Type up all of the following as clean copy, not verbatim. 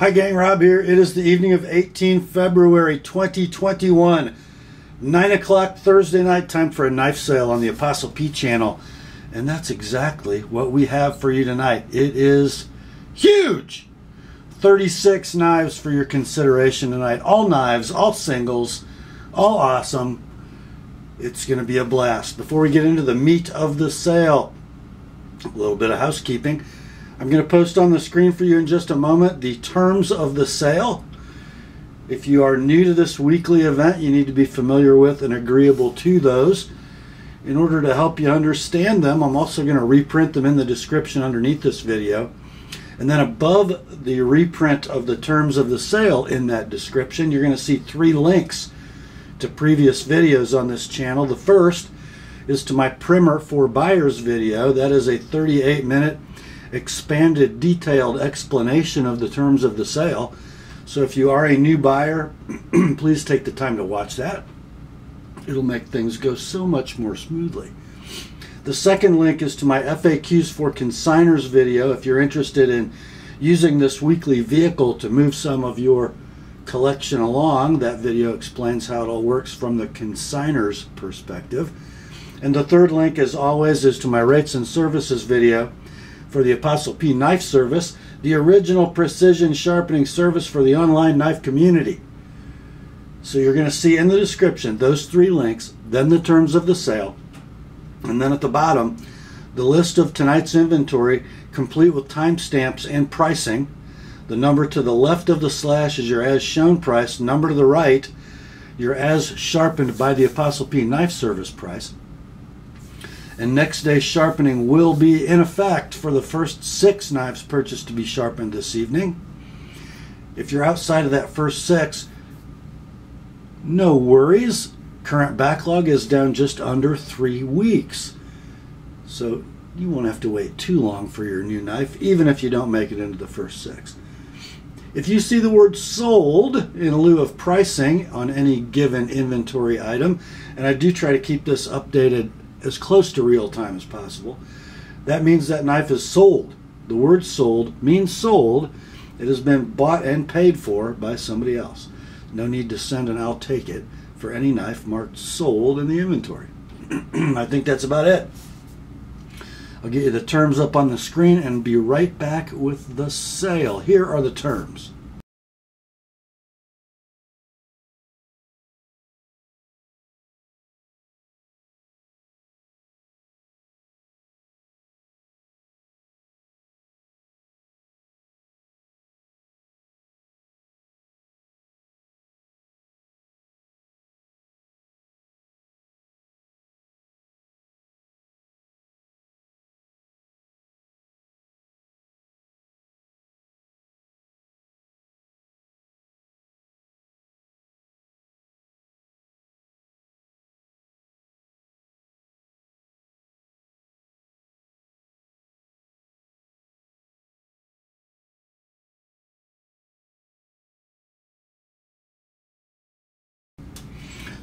Hi gang, Rob here. It is the evening of 18 February 2021. 9 o'clock Thursday night, time for a knife sale on the Apostle P channel. And that's exactly what we have for you tonight. It is huge! 36 knives for your consideration tonight. All knives, all singles, all awesome. It's going to be a blast. Before we get into the meat of the sale, a little bit of housekeeping. I'm going to post on the screen for you in just a moment the terms of the sale. If you are new to this weekly event, you need to be familiar with and agreeable to those. In order to help you understand them, I'm also going to reprint them in the description underneath this video. And then above the reprint of the terms of the sale in that description, you're going to see 3 links to previous videos on this channel. The first is to my primer for buyers video. That is a 38-minute expanded, detailed explanation of the terms of the sale. So if you are a new buyer, please take the time to watch that. It'll make things go so much more smoothly. The second link is to my FAQs for Consignors video. If you're interested in using this weekly vehicle to move some of your collection along, that video explains how it all works from the Consignors perspective. And the third link, as always, is to my rates and services video for the TheApostleP Knife Service, the original precision sharpening service for the online knife community. So you're going to see in the description those 3 links, then the terms of the sale, and then at the bottom, the list of tonight's inventory, complete with timestamps and pricing. The number to the left of the slash is your as shown price. Number to the right, your as sharpened by the TheApostleP Knife Service price. And next day sharpening will be in effect for the first 6 knives purchased to be sharpened this evening. If you're outside of that first 6, no worries. Current backlog is down just under 3 weeks. So you won't have to wait too long for your new knife, even if you don't make it into the first 6. If you see the word sold in lieu of pricing on any given inventory item, and I do try to keep this updated as close to real time as possible, that means that knife is sold. The word sold means sold. It has been bought and paid for by somebody else. No need to send an "I'll take it" for any knife marked sold in the inventory. I think that's about it. I'll get you the terms up on the screen and be right back with the sale. Here are the terms.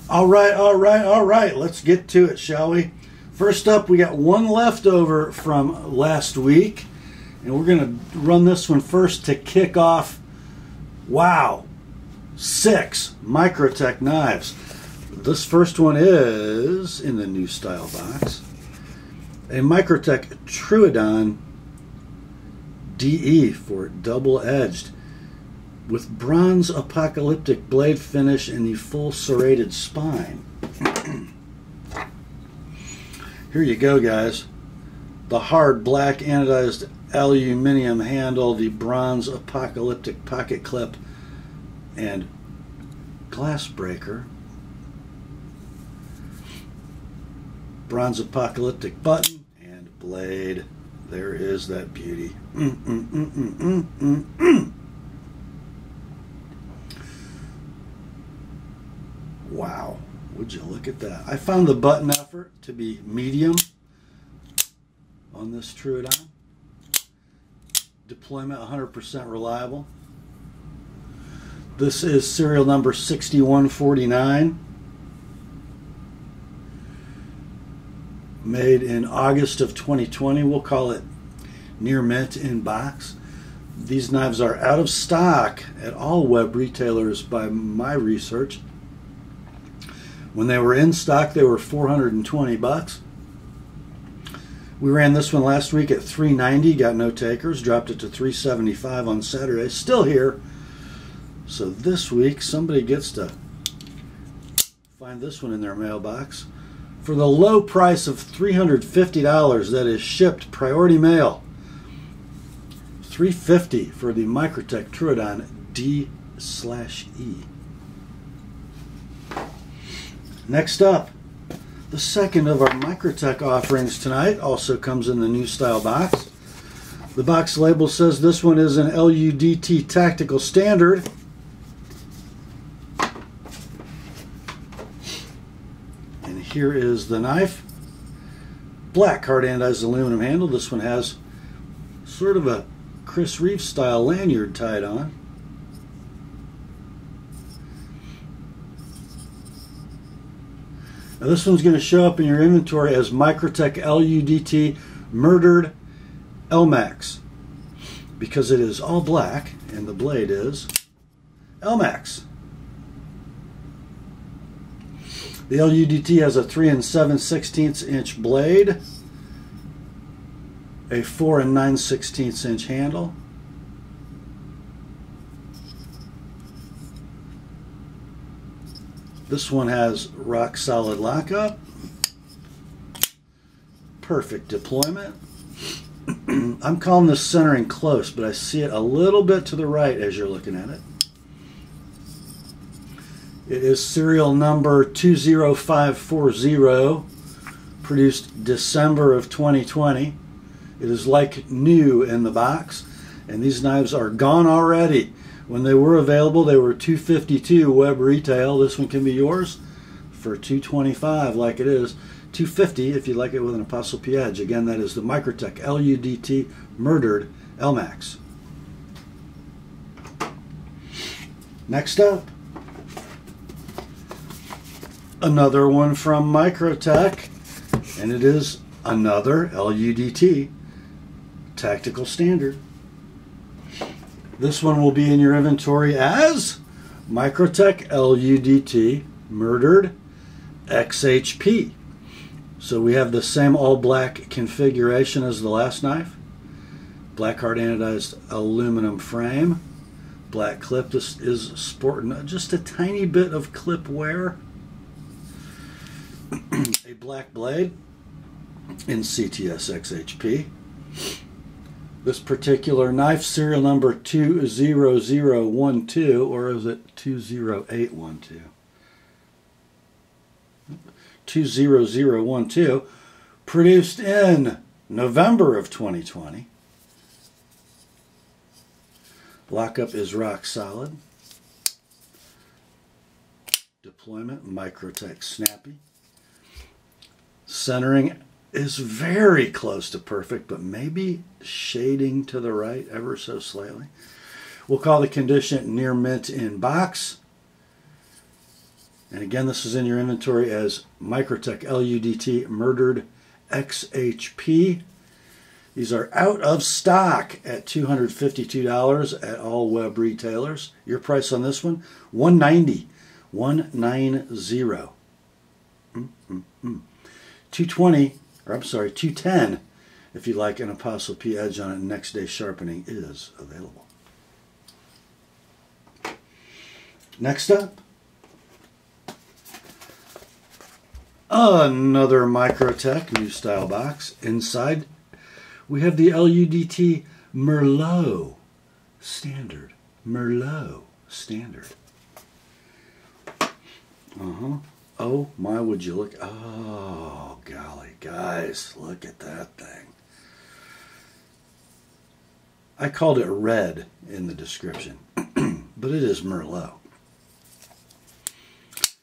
All right. Let's get to it, shall we? First up, we got one leftover from last week, and we're going to run this one first to kick off. Wow, 6 Microtech knives. This first one is in the new style box. A Microtech Troodon DE for double-edged, with bronze apocalyptic blade finish and the full serrated spine. Here you go, guys. The hard black anodized aluminum handle, the bronze apocalyptic pocket clip and glass breaker, bronze apocalyptic button and blade. There is that beauty. Wow, would you look at that? I found the button effort to be medium on this Troodon. Deployment 100% reliable. This is serial number 6149. Made in August of 2020. We'll call it near mint in box. These knives are out of stock at all web retailers by my research. When they were in stock, they were $420. We ran this one last week at $390, got no takers, dropped it to $375 on Saturday. Still here. So this week, somebody gets to find this one in their mailbox for the low price of $350. That is shipped priority mail. $350 for the Microtech Troodon D/E. Next up, the second of our Microtech offerings tonight also comes in the new style box. The box label says this one is an LUDT tactical standard. And here is the knife. Black hard anodized aluminum handle. This one has sort of a Chris Reeve style lanyard tied on. Now this one's going to show up in your inventory as Microtech LUDT Murdered Elmax because it is all black and the blade is Elmax. The LUDT has a 3 7/16 inch blade, a 4 9/16 inch handle, this one has rock solid lockup, perfect deployment. I'm calling this centering close, but I see it a little bit to the right as you're looking at it. It is serial number 20540, produced December of 2020. It is like new in the box, and these knives are gone already. When they were available, they were $252 web retail. This one can be yours for $225 like it is. $250 if you like it with an ApostleP edge. Again, that is the Microtech LUDT Murdered Elmax. Next up, another one from Microtech, and it is another LUDT tactical standard. This one will be in your inventory as Microtech LUDT Murdered XHP. So we have the same all black configuration as the last knife. Black hard anodized aluminum frame. Black clip. This is sporting just a tiny bit of clip wear. A black blade in CTS XHP. This particular knife, serial number 20012, or is it 20812? 20012, produced in November of 2020. Lockup is rock solid. Deployment, Microtech snappy. Centering is very close to perfect, but maybe shading to the right ever so slightly. We'll call the condition near mint in box. And again, this is in your inventory as Microtech LUDT Murdered XHP. These are out of stock at $252 at all web retailers. Your price on this one, $190. $190. $220. Or I'm sorry, $210 if you like an ApostleP edge on it. Next day sharpening is available. Next up, another Microtech new style box. Inside we have the LUDT Merlot Standard. Merlot Standard. Oh my, would you look? Oh golly, guys, look at that thing. I called it red in the description, but it is Merlot.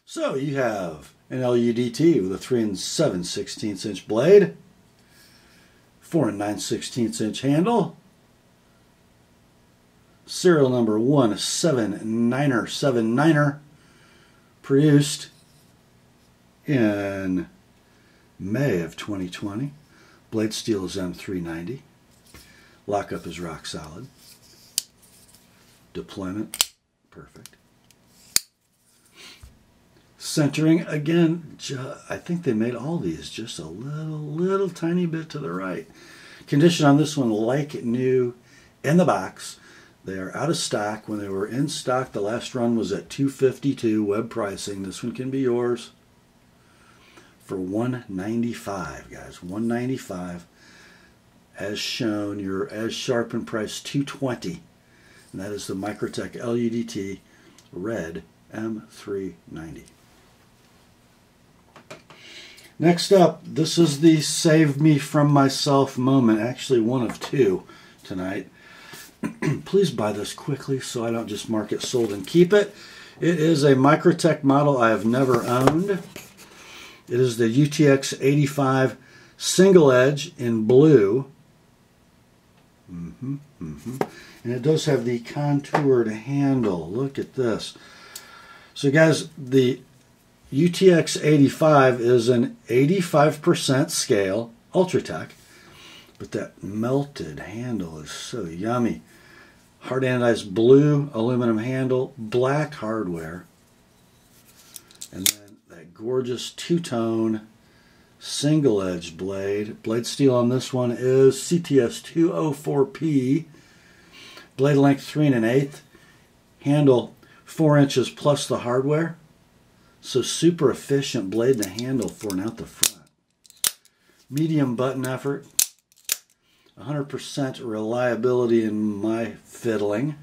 So you have an LUDT with a 3 7/16 inch blade, 4 9/16 inch handle, serial number 17979er, produced in May of 2020. Blade steel is M390. Lockup is rock solid. Deployment, perfect. Centering, again, I think they made all these just a little tiny bit to the right. Condition on this one, like new in the box. They are out of stock. When they were in stock, the last run was at $252 web pricing. This one can be yours for $195, guys. $195. As shown, your as sharpened price $220. And that is the Microtech LUDT red M390. Next up, this is the save me from myself moment. Actually, one of two tonight. Please buy this quickly so I don't just mark it sold and keep it. It is a Microtech model I have never owned. It is the UTX 85 single edge in blue. And it does have the contoured handle. Look at this. So guys, the UTX 85 is an 85% scale Ultratech, but that melted handle is so yummy. Hard anodized blue aluminum handle, black hardware, and then that gorgeous two-tone single edge blade. Blade steel on this one is CTS 204P. Blade length 3 1/8. Handle 4 inches plus the hardware. So super efficient blade in the handle for and out the front. Medium button effort. 100% reliability in my fiddling.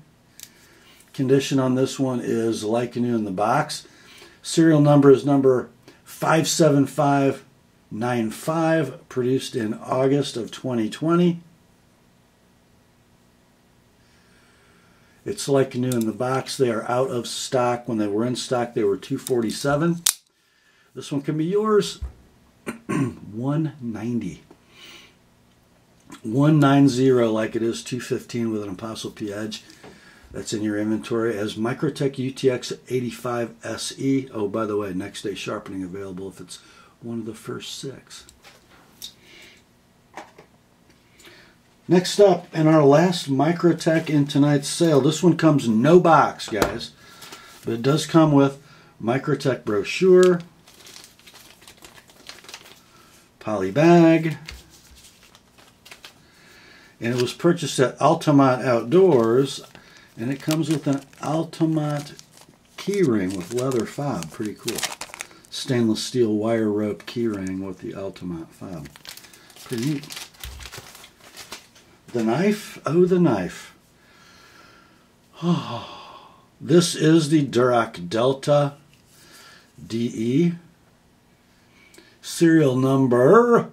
Condition on this one is like new in the box. Serial number is number 57595, produced in August of 2020. It's like new in the box. They are out of stock. When they were in stock, they were $247. This one can be yours. $190. $190, like it is $215 with an Apostle P edge. That's in your inventory as Microtech UTX 85 SE. Oh, by the way, next day sharpening available if it's one of the first 6. Next up, and our last Microtech in tonight's sale. This one comes no box, guys, but it does come with Microtech brochure, poly bag, and it was purchased at Altamont Outdoors, and it comes with an Altamont keyring with leather fob. Pretty cool. Stainless steel wire rope keyring with the Altamont fob. Pretty neat. The knife, oh the knife. Oh, this is the Dirac Delta DE. Serial number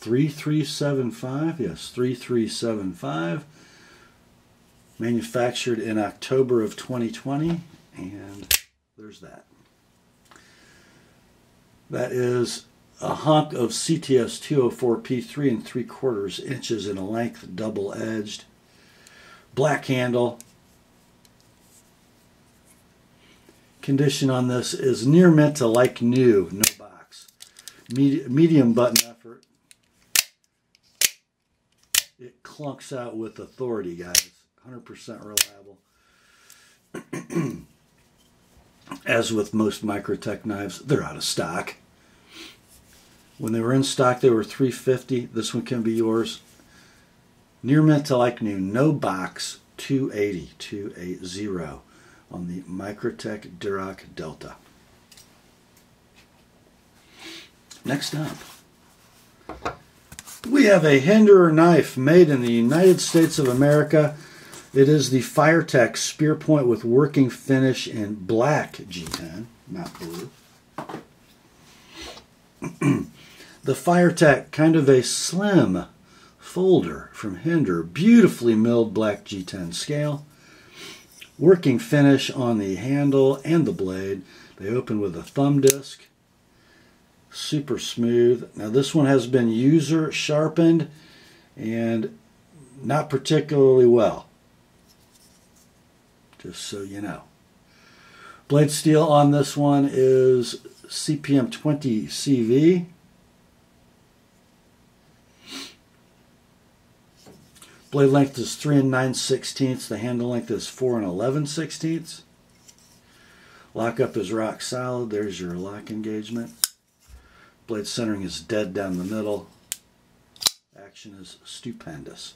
3375, yes, 3375. Manufactured in October of 2020, and there's that. That is a hunk of CTS 204P 3 3/4 inches in length, double-edged. Black handle. Condition on this is near mint to like new, no box. Medium button effort. It clunks out with authority, guys. 100% reliable. As with most Microtech knives, they're out of stock. When they were in stock, they were $350. This one can be yours. Near mint to like new, no box, $280 on the Microtech Dirac Delta. Next up, we have a Hinderer knife made in the United States of America. It is the Firetac spear point with working finish in black G10, not blue. The Firetac, kind of a slim folder from Hinderer, beautifully milled black G10 scale. Working finish on the handle and the blade. They open with a thumb disc. Super smooth. Now this one has been user sharpened and not particularly well. Just so you know. Blade steel on this one is CPM 20 CV. Blade length is 3 9/16. The handle length is 4 11/16. Lockup is rock solid. There's your lock engagement. Blade centering is dead down the middle. Action is stupendous.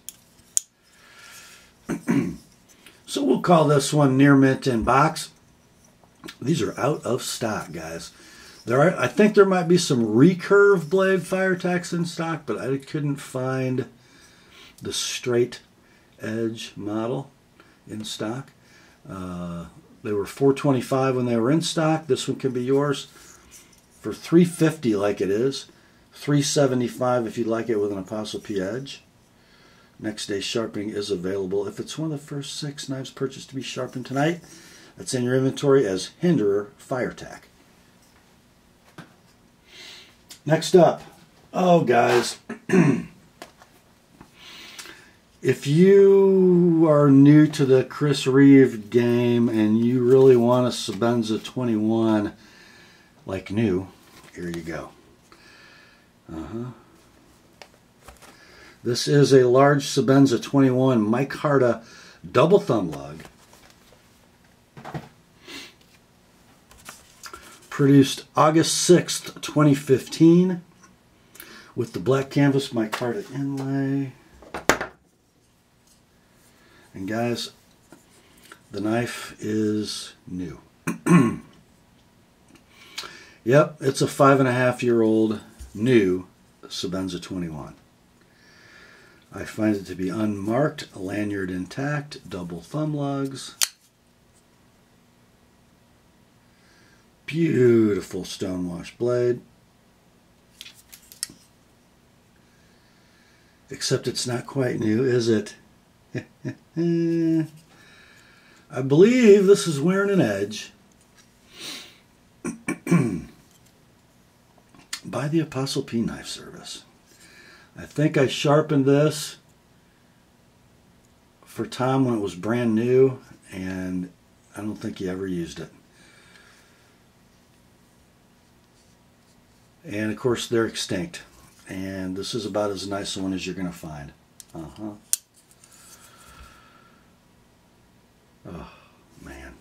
So we'll call this one near mint in box. These are out of stock, guys. I think there might be some recurve blade Firetacs in stock, but I couldn't find the straight edge model in stock. They were $425 when they were in stock. This one can be yours for $350 like it is. $375 if you'd like it with an ApostleP edge. Next day sharpening is available. If it's one of the first 6 knives purchased to be sharpened tonight, that's in your inventory as Hinderer Firetac. Next up, oh guys, if you are new to the Chris Reeve game and you really want a Sebenza 21 like new, here you go. This is a large Sebenza 21 Micarta double thumb lug. Produced August 6th, 2015 with the black canvas Micarta inlay. And guys, the knife is new. Yep, it's a 5.5-year-old new Sebenza 21. I find it to be unmarked, lanyard intact, double thumb lugs. Beautiful stonewash blade. Except it's not quite new, is it? I believe this is wearing an edge. By the TheApostleP Knife Service. I think I sharpened this for Tom when it was brand new, and I don't think he ever used it. And of course they're extinct, and this is about as nice a one as you're going to find. Oh man,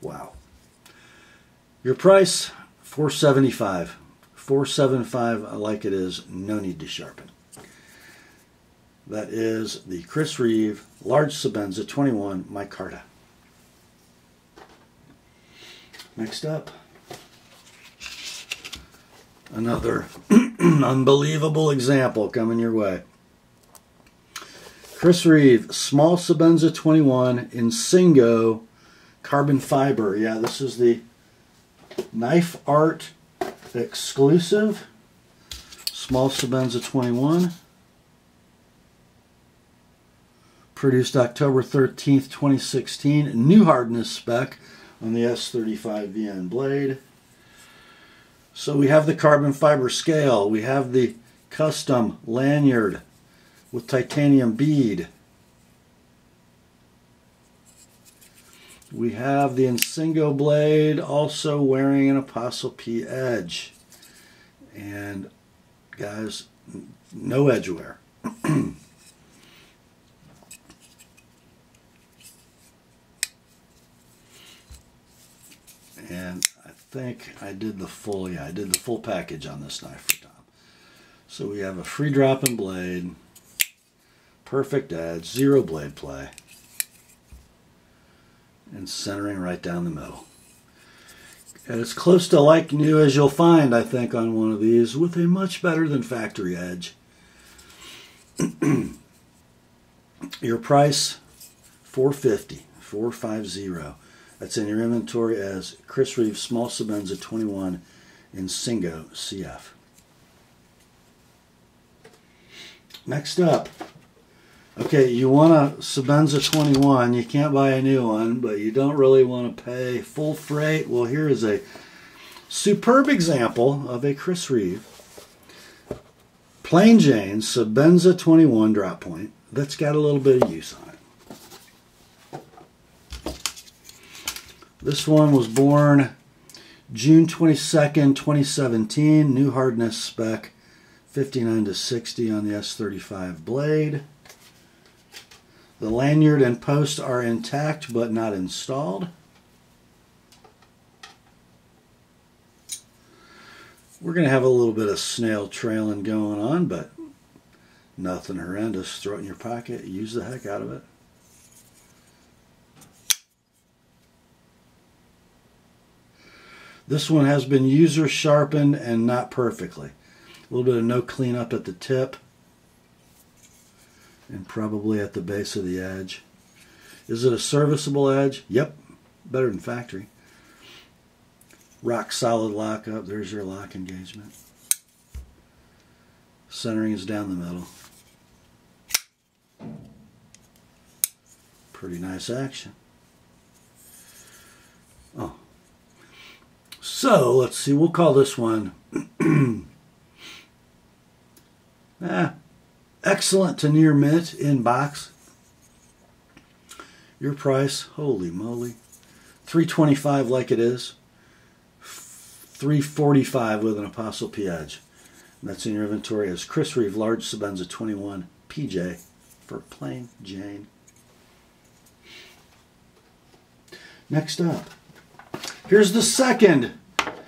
wow. Your price $475. $475 like it is, no need to sharpen. That is the Chris Reeve large Sebenza 21 Micarta. Next up, another unbelievable example coming your way. Chris Reeve small Sebenza 21 Insingo carbon fiber. Yeah, this is the Knife Art exclusive small Sebenza 21, produced October 13th 2016. New hardness spec on the S35VN blade. So we have the carbon fiber scale, we have the custom lanyard with titanium bead, we have the Insingo blade also wearing an ApostleP edge. And guys, no edge wear. And I think I did the full, I did the full package on this knife for Tom. So we have a free dropping blade, perfect edge, zero blade play, and centering right down the middle. And it's close to like new as you'll find, I think, on one of these, with a much better than factory edge. Your price, $450, $450. That's in your inventory as Chris Reeve small Sebenza 21 Insingo CF. Next up, okay, you want a Sebenza 21, you can't buy a new one, but you don't really want to pay full freight. Well, here is a superb example of a Chris Reeve plain Jane Sebenza 21 drop point that's got a little bit of use on it. This one was born June 22nd, 2017, new hardness spec, 59 to 60 on the S35 blade. The lanyard and post are intact but not installed. We're going to have a little bit of snail trailing going on, but nothing horrendous. Throw it in your pocket, use the heck out of it. This one has been user sharpened and not perfectly. A little bit of no cleanup at the tip and probably at the base of the edge. Is it a serviceable edge? Yep, better than factory. Rock solid lockup. There's your lock engagement. Centering is down the middle. Pretty nice action. Oh. So, let's see, we'll call this one excellent to near mint in box. Your price, holy moly, $325 like it is, $345 with an Apostle P edge. And that's in your inventory as Chris Reeve, large Sebenza 21 PJ for plain Jane. Next up, here's the second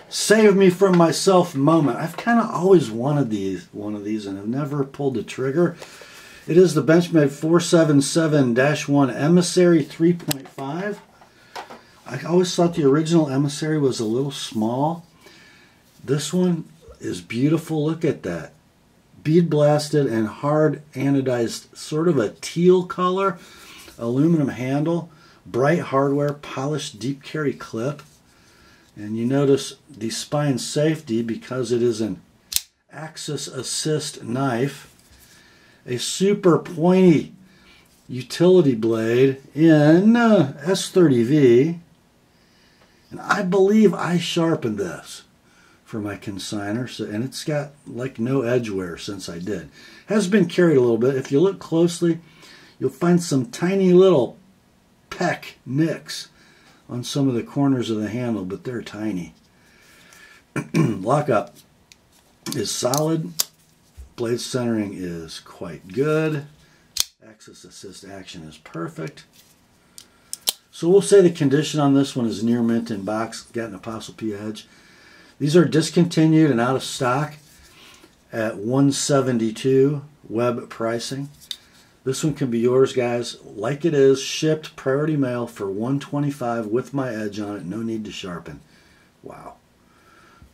save me from myself moment. I've kind of always wanted one of these and have never pulled the trigger. It is the Benchmade 477-1 Emissary 3.5. I always thought the original Emissary was a little small. This one is beautiful. Look at that. Bead blasted and hard anodized, sort of a teal color. Aluminum handle. Bright hardware, polished deep carry clip. And you notice the spine safety because it is an axis assist knife. A super pointy utility blade in S30V. And I believe I sharpened this for my consignor. And it's got like no edge wear since I did. Has been carried a little bit. If you look closely, you'll find some tiny little peck nicks on some of the corners of the handle, but they're tiny. Lockup is solid. Blade centering is quite good. Axis assist action is perfect. So we'll say the condition on this one is near mint in box. Got an Apostle P edge. These are discontinued and out of stock at $172 web pricing. This one can be yours, guys, like it is, shipped priority mail for $125 with my edge on it. No need to sharpen. Wow.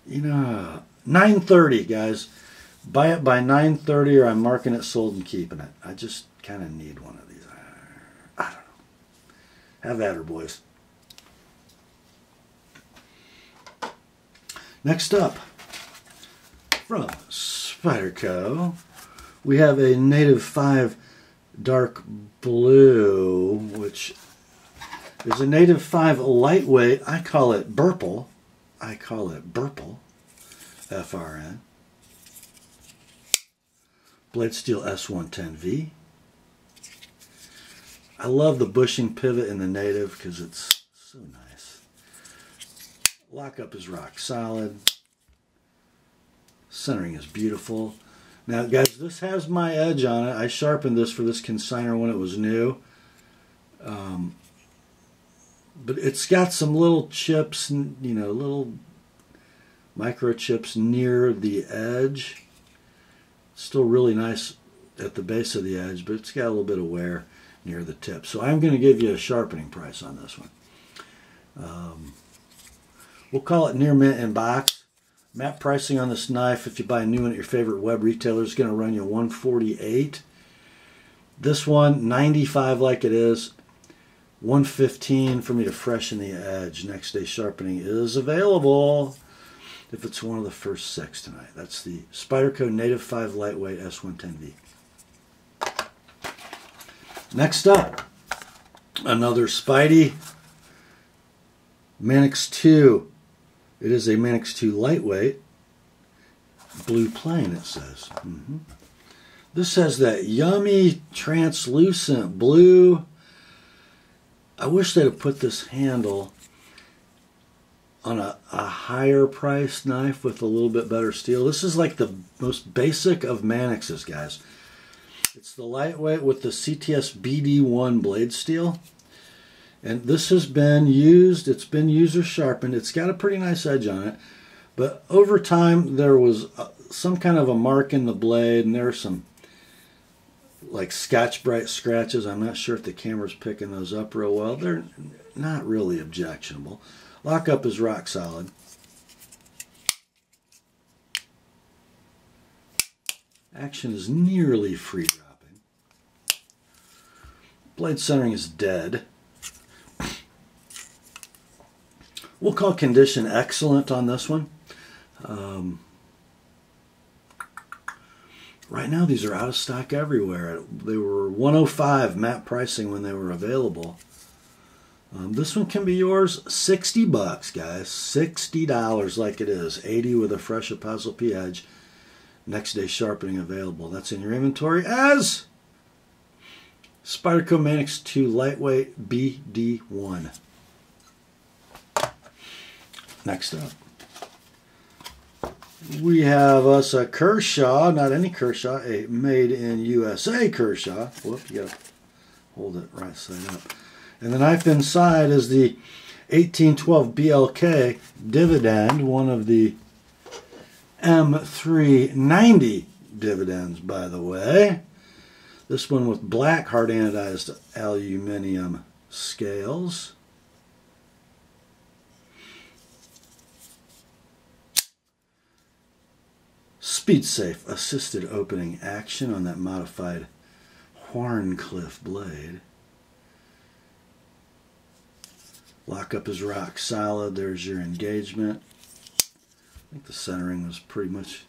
You know, $9.30, guys. Buy it by $9.30 or I'm marking it sold and keeping it. I just kind of need one of these. I don't know. Have at her, boys. Next up, from Spyderco, we have a Native 5 dark blue, which is a Native 5 lightweight. I call it Burple. FRN. Blade steel S110V. I love the bushing pivot in the Native because it's so nice. Lockup is rock solid. Centering is beautiful. Now, guys, this has my edge on it. I sharpened this for this consignor when it was new. But it's got some little chips, you know, little microchips near the edge. Still really nice at the base of the edge, but it's got a little bit of wear near the tip. So I'm going to give you a sharpening price on this one. We'll call it near mint in box. Map pricing on this knife, if you buy a new one at your favorite web retailer, is going to run you $148. This one, $95 like it is. $115 for me to freshen the edge. Next day sharpening is available if it's one of the first 6 tonight. That's the Spyderco Native 5 Lightweight S110V. Next up, another Spidey. Manix 2. It is a Manix 2 lightweight. Blue plain, it says. This has that yummy translucent blue. I wish they'd have put this handle on a higher priced knife with a little bit better steel. This is like the most basic of Manixes, guys. It's the lightweight with the CTS BD1 blade steel. And this has been used, it's been user sharpened. It's got a pretty nice edge on it. But over time, there was some kind of a mark in the blade, and there are some like Scotch-Brite scratches. I'm not sure if the camera's picking those up real well. They're not really objectionable. Lockup is rock solid. Action is nearly free dropping. Blade centering is dead. We'll call condition excellent on this one. Right now these are out of stock everywhere. They were $105 MAP pricing when they were available. This one can be yours, $60, guys. $60 like it is. $80 with a fresh TheApostleP edge. Next day sharpening available. That's in your inventory as Spyderco Manix 2 Lightweight BD1. Next up, we have us a Kershaw, not any Kershaw, a made in USA Kershaw. Whoop, you gotta hold it right side up. And the knife inside is the 1812 BLK Dividend, one of the M390 Dividends, by the way. This one with black hard anodized aluminum scales. Speed safe assisted opening action on that modified Wharncliffe blade. Lockup is rock solid. There's your engagement. I think the centering was pretty much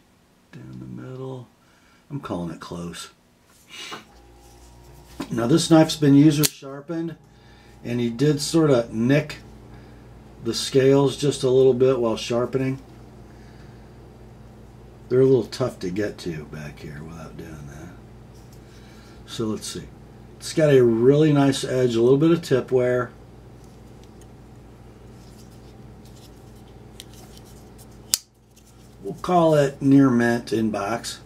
down the middle. I'm calling it close. Now this knife's been user sharpened, and he did sort of nick the scales just a little bit while sharpening. They're a little tough to get to back here without doing that. So let's see. It's got a really nice edge, a little bit of tip wear. We'll call it near mint in box.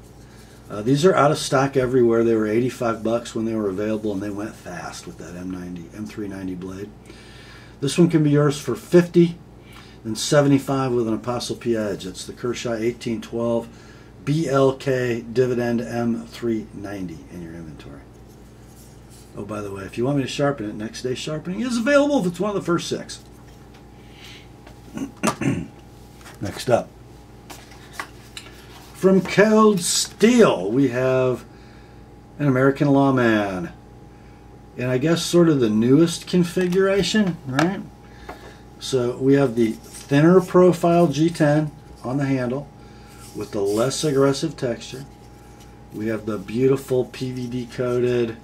These are out of stock everywhere. They were $85 when they were available, and they went fast with that M390 blade. This one can be yours for $50 and $75 with an TheApostleP edge. It's the Kershaw 1812 BLK Dividend M390 in your inventory. Oh, by the way, if you want me to sharpen it, next day sharpening is available if it's one of the first 6. Next up, from Cold Steel, we have an American Lawman. And I guess sort of the newest configuration, right? So we have the thinner profile G10 on the handle with the less aggressive texture. We have the beautiful PVD coated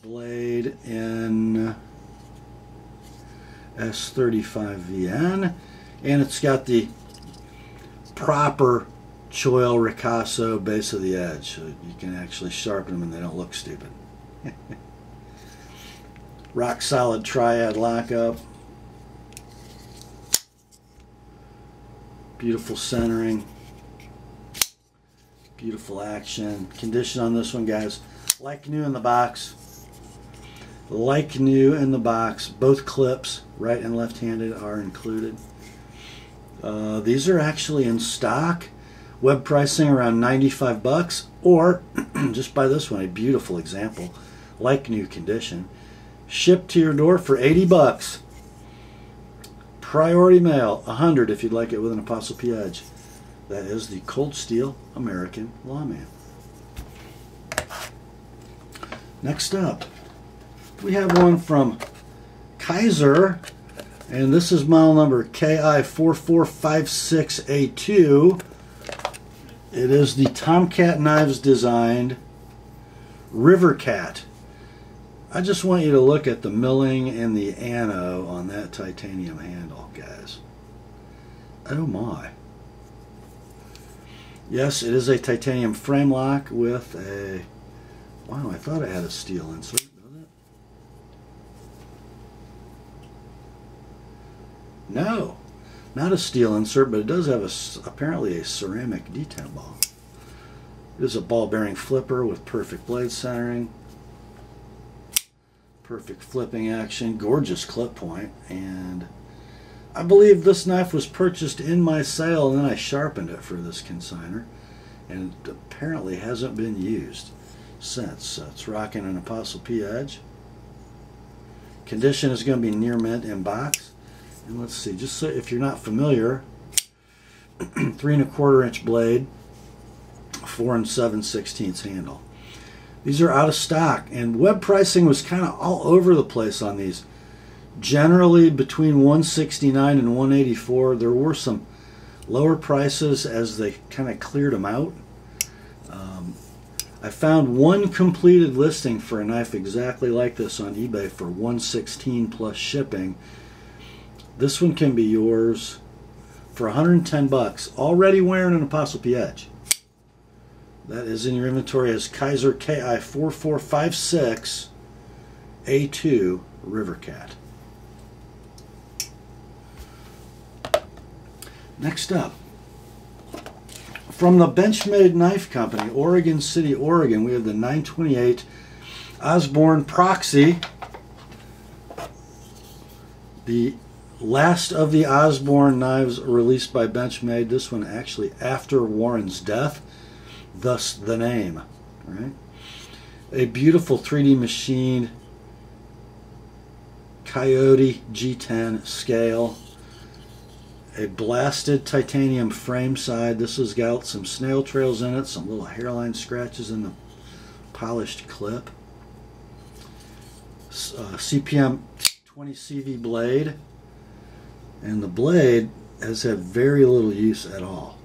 blade in S35VN, and it's got the proper choil ricasso base of the edge, so you can actually sharpen them and they don't look stupid. Rock solid triad lockup. Beautiful centering. Beautiful action. Condition on this one, guys, like new in the box. Like new in the box. Both clips, right and left-handed, are included. These are actually in stock. Web pricing around $95, or just buy this one, a beautiful example, like new condition. Shipped to your door for $80. Priority mail, $100 if you'd like it with an TheApostleP edge. That is the Cold Steel American Lawman. Next up, we have one from Kizer, and this is model number KI4456A2. It is the Tomcat Knives designed River Cat. I just want you to look at the milling and the ano on that titanium handle, guys. Oh my. Yes, it is a titanium frame lock with a... Wow, I thought it had a steel insert, doesn't it? No, not a steel insert, but it does have apparently a ceramic detent ball. It is a ball bearing flipper with perfect blade centering, perfect flipping action, gorgeous clip point, and I believe this knife was purchased in my sale and then I sharpened it for this consignor, and it apparently hasn't been used since. So it's rocking an TheApostleP edge. Condition is going to be near mint in box. And let's see, just so if you're not familiar, 3 1/4 inch blade, 4 7/16 handle. These are out of stock, and web pricing was kind of all over the place on these. Generally between $169 and $184. There were some lower prices as they kind of cleared them out. I found one completed listing for a knife exactly like this on eBay for $116 plus shipping. This one can be yours for 110 bucks, already wearing an TheApostleP edge. That is in your inventory as Kizer KI4456 A2 Rivercat. Next up, from the Benchmade Knife Company, Oregon City, Oregon, we have the 928 Osborne Proxy, the last of the Osborne knives released by Benchmade. This one actually after Warren's death, thus the name. Right? A beautiful 3D machined Coyote G10 scale. A blasted titanium frame side. This has got some snail trails in it, some little hairline scratches in the polished clip. CPM 20 CV blade, and the blade has had very little use at all.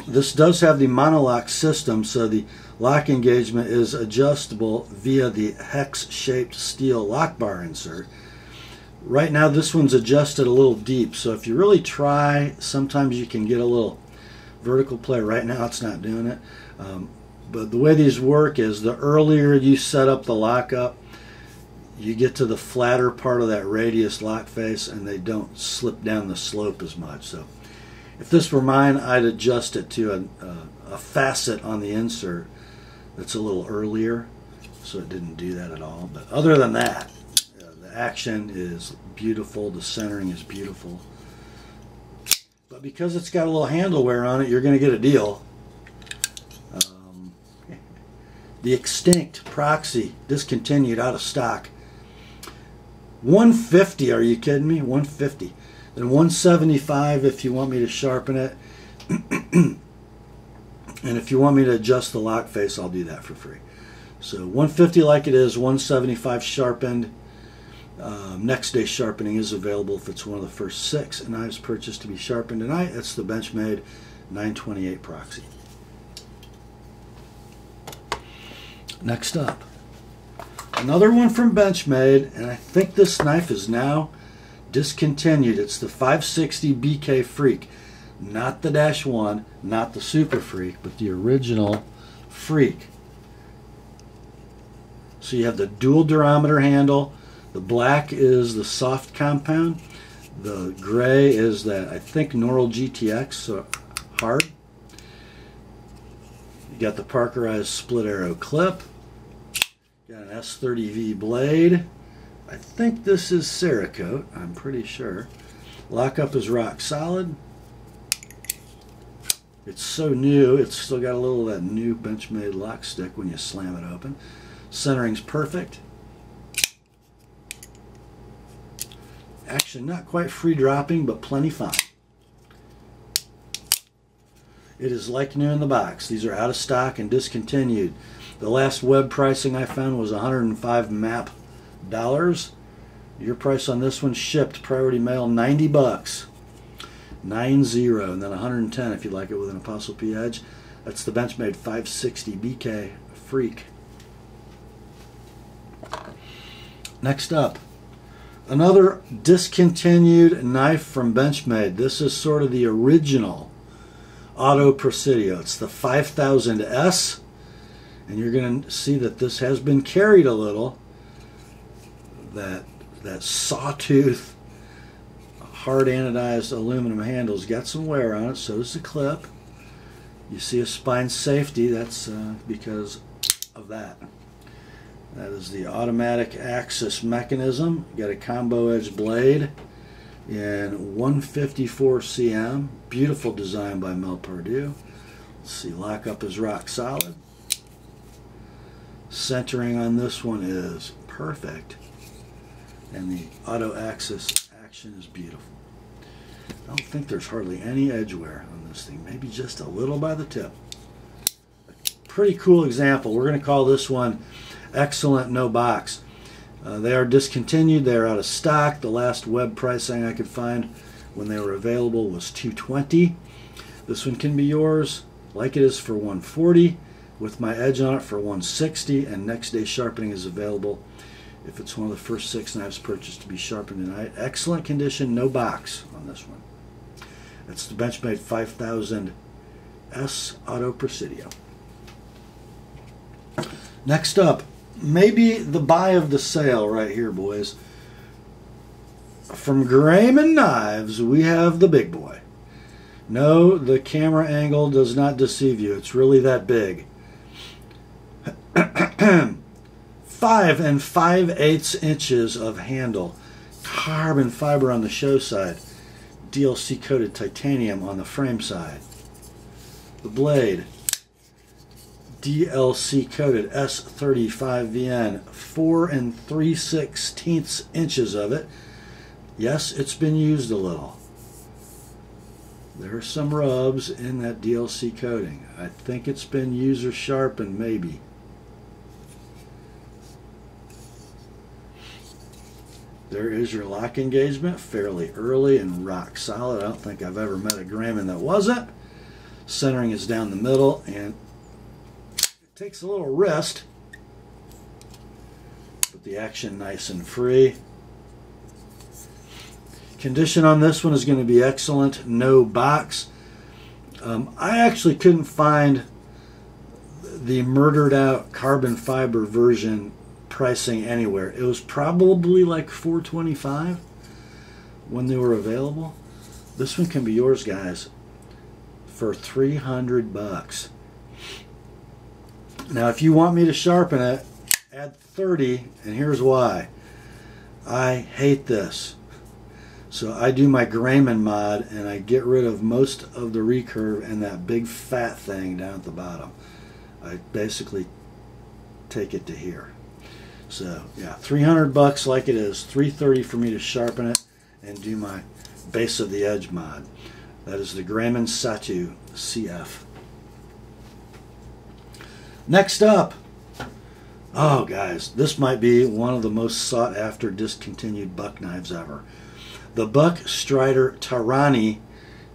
This does have the monolock system, so the lock engagement is adjustable via the hex-shaped steel lock bar insert. Right now this one's adjusted a little deep, so if you really try, sometimes you can get a little vertical play. Right now it's not doing it. But the way these work is the earlier you set up the lockup, you get to the flatter part of that radius lock face and they don't slip down the slope as much. So if this were mine, I'd adjust it to a facet on the insert that's a little earlier, so it didn't do that at all. But other than that, action is beautiful, the centering is beautiful, but because it's got a little handle wear on it, you're going to get a deal. The Extinct Proxy, discontinued, out of stock. $150, are you kidding me? $150. Then $175 if you want me to sharpen it. And if you want me to adjust the lock face, I'll do that for free. So $150 like it is, $175 sharpened. Next day sharpening is available if it's one of the first 6 knives purchased to be sharpened tonight. It's the Benchmade 928 Proxy. Next up, another one from Benchmade, and I think this knife is now discontinued. It's the 560 BK Freak, not the -1, not the Super Freak, but the original Freak. So you have the dual durometer handle. The black is the soft compound. The gray is that, I think, Noril GTX, so hard. You got the Parkerized split arrow clip. Got an S30V blade. I think this is Cerakote, I'm pretty sure. Lockup is rock solid. It's so new, it's still got a little of that new Benchmade lock stick when you slam it open. Centering's perfect. Action not quite free dropping, but plenty fine. It is like new in the box. These are out of stock and discontinued. The last web pricing I found was 105 MAP dollars. Your price on this one shipped Priority Mail, 90 bucks. 90, and then 110 if you like it with an TheApostleP edge. That's the Benchmade 560 BK Freak. Next up, another discontinued knife from Benchmade. This is sort of the original Auto Presidio. It's the 5000S, and you're going to see that this has been carried a little. That that sawtooth hard anodized aluminum handle's got some wear on it. So does the clip. You see a spine safety. That's because of that. That is the automatic axis mechanism. Got a combo edge blade in 154 cm. Beautiful design by Mel Perdue. Let's see, lockup is rock solid. Centering on this one is perfect. And the auto axis action is beautiful. I don't think there's hardly any edge wear on this thing. Maybe just a little by the tip. Pretty cool example. We're going to call this one Excellent No Box. They are discontinued. They are out of stock. The last web pricing I could find when they were available was $220. This one can be yours like it is for $140 with my edge on it for $160, and next day sharpening is available if it's one of the first 6 knives purchased to be sharpened tonight. Excellent condition, no box on this one. That's the Benchmade 5000 S Auto Presidio. Next up, maybe the buy of the sale right here, boys. From Grayman Knives, we have the big boy. No, the camera angle does not deceive you. It's really that big. 5 5/8 inches of handle. Carbon fiber on the show side. DLC coated titanium on the frame side. The blade. DLC coated S35VN. 4 3/16 inches of it. Yes, it's been used a little. There are some rubs in that DLC coating. I think it's been user sharpened, maybe. There is your lock engagement, fairly early and rock solid. I don't think I've ever met a Grayman that wasn't. Centering is down the middle, and it takes a little wrist, but the action nice and free. Condition on this one is going to be excellent, no box. I actually couldn't find the murdered out carbon fiber version pricing anywhere. It was probably like $425 when they were available. This one can be yours, guys, for $300. Now, if you want me to sharpen it, add 30, and here's why. I hate this. So I do my Grayman mod, and I get rid of most of the recurve and that big fat thing down at the bottom. I basically take it to here. So yeah, $300 like it is, $330 for me to sharpen it and do my base of the edge mod. That is the Grayman Satu CF. Next up, oh guys, this might be one of the most sought after discontinued buck knives ever. The Buck Strider Tarani.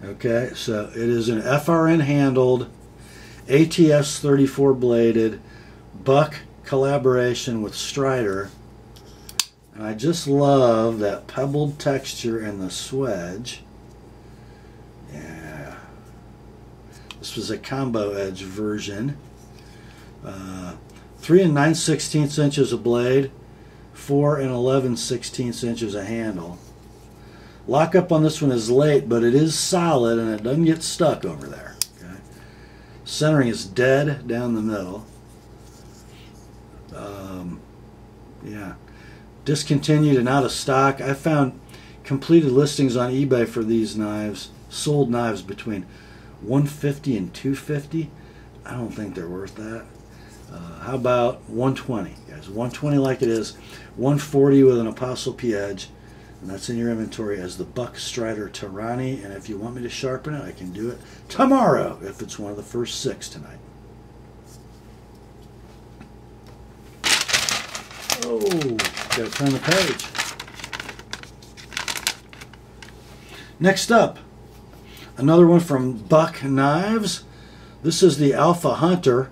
Okay, so it is an FRN handled, ATS 34 bladed, Buck collaboration with Strider. And I just love that pebbled texture and the swedge. Yeah. This was a combo edge version. 3 9/16 inches of blade, 4 11/16 inches of handle. Lockup on this one is late, but it is solid and it doesn't get stuck over there. Okay. Centering is dead down the middle. Yeah. Discontinued and out of stock. I found completed listings on eBay for these knives, sold knives between $150 and $250. I don't think they're worth that. How about $120, guys? $120 like it is. $140 with an ApostleP edge. And that's in your inventory as the Buck Strider Tarani. And if you want me to sharpen it, I can do it tomorrow if it's one of the first 6 tonight. Oh, gotta turn the page. Next up, another one from Buck Knives. This is the Alpha Hunter.